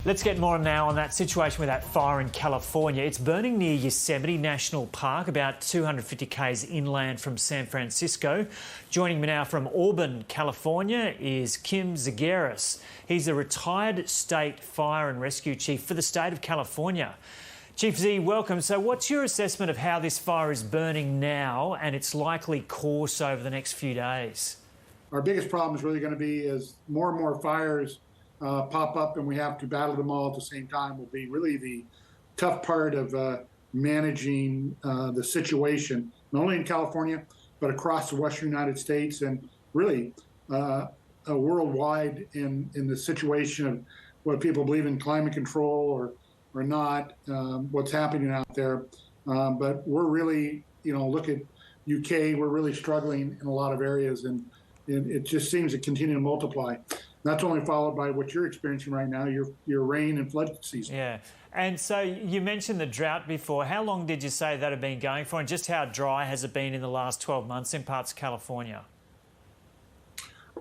Let's get more now on that situation with that fire in California. It's burning near Yosemite National Park, about 250 k's inland from San Francisco. Joining me now from Auburn, California is Kim Zagaris. He's a retired state fire and rescue chief for the state of California. Chief Z, welcome. So what's your assessment of how this fire is burning now and its likely course over the next few days? Our biggest problem is really going to be as more and more fires pop up and we have to battle them all at the same time will be really the tough part of managing the situation, not only in California, but across the western United States and really worldwide in the situation of what people believe in climate control or not, what's happening out there. But we're really, look at UK, we're really struggling in a lot of areas and it just seems to continue to multiply. That's only followed by what you're experiencing right now, your rain and flood season. Yeah. And so you mentioned the drought before. How long did you say that had been going for, and just how dry has it been in the last 12 months in parts of California?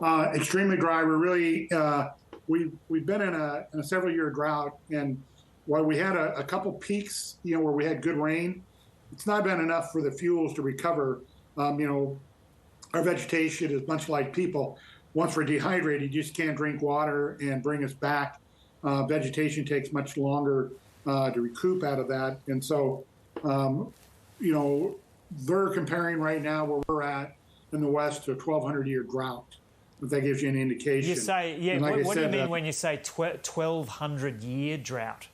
Extremely dry. We're really, we've been in a several-year drought, and while we had a couple peaks, where we had good rain, it's not been enough for the fuels to recover. Our vegetation is much like people. Once we're dehydrated, you just can't drink water and bring us back. Vegetation takes much longer to recoup out of that. And so, they're comparing right now where we're at in the West to a 1,200-year drought, if that gives you an indication. You say, yeah, what do you mean when you say 1,200-year drought?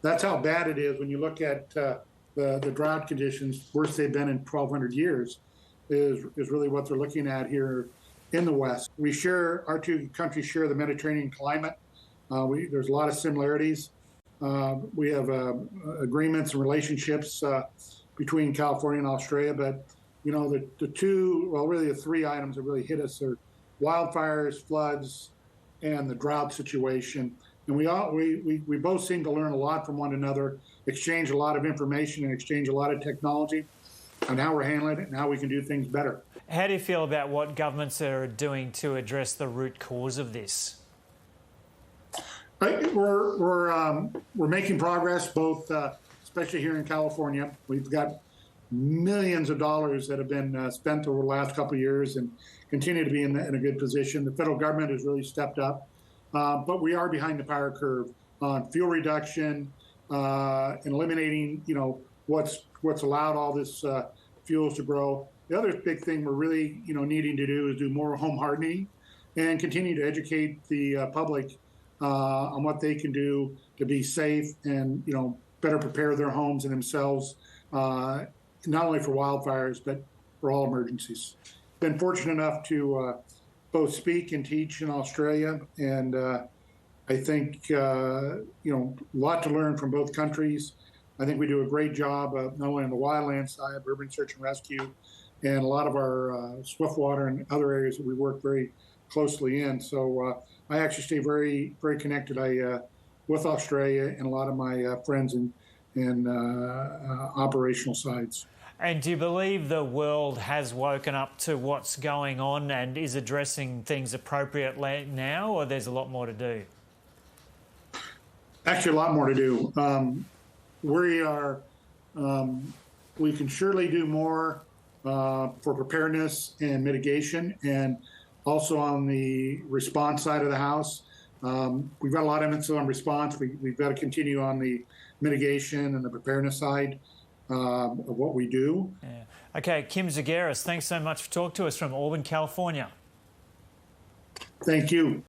That's how bad it is when you look at the drought conditions, worst they've been in 1,200 years, is really what they're looking at here in the West. Our two countries share the Mediterranean climate. There's a lot of similarities. We have agreements and relationships between California and Australia, but the three items that really hit us are wildfires, floods, and the drought situation. And we both seem to learn a lot from one another, exchange a lot of information and exchange a lot of technology on how we're handling it and how we can do things better. How do you feel about what governments are doing to address the root cause of this? We're making progress, both, especially here in California. We've got millions of dollars that have been spent over the last couple of years and continue to be in a good position. The federal government has really stepped up, but we are behind the power curve on fuel reduction and eliminating, what's allowed all this fuels to grow. The other big thing we're really, needing to do is do more home hardening and continue to educate the public on what they can do to be safe and, better prepare their homes and themselves, not only for wildfires, but for all emergencies. Been fortunate enough to both speak and teach in Australia, and I think, a lot to learn from both countries. I think we do a great job not only on the wildland side, urban search and rescue, and a lot of our swiftwater and other areas that we work very closely in. So I actually stay very, very connected with Australia and a lot of my friends in operational sides. And do you believe the world has woken up to what's going on and is addressing things appropriately now, or there's a lot more to do? Actually, a lot more to do. We can surely do more for preparedness and mitigation, and also on the response side of the house. We've got a lot of emphasis on response. We've got to continue on the mitigation and the preparedness side of what we do. Yeah. Okay, Kim Zagaris, thanks so much for talking to us from Auburn, California. Thank you.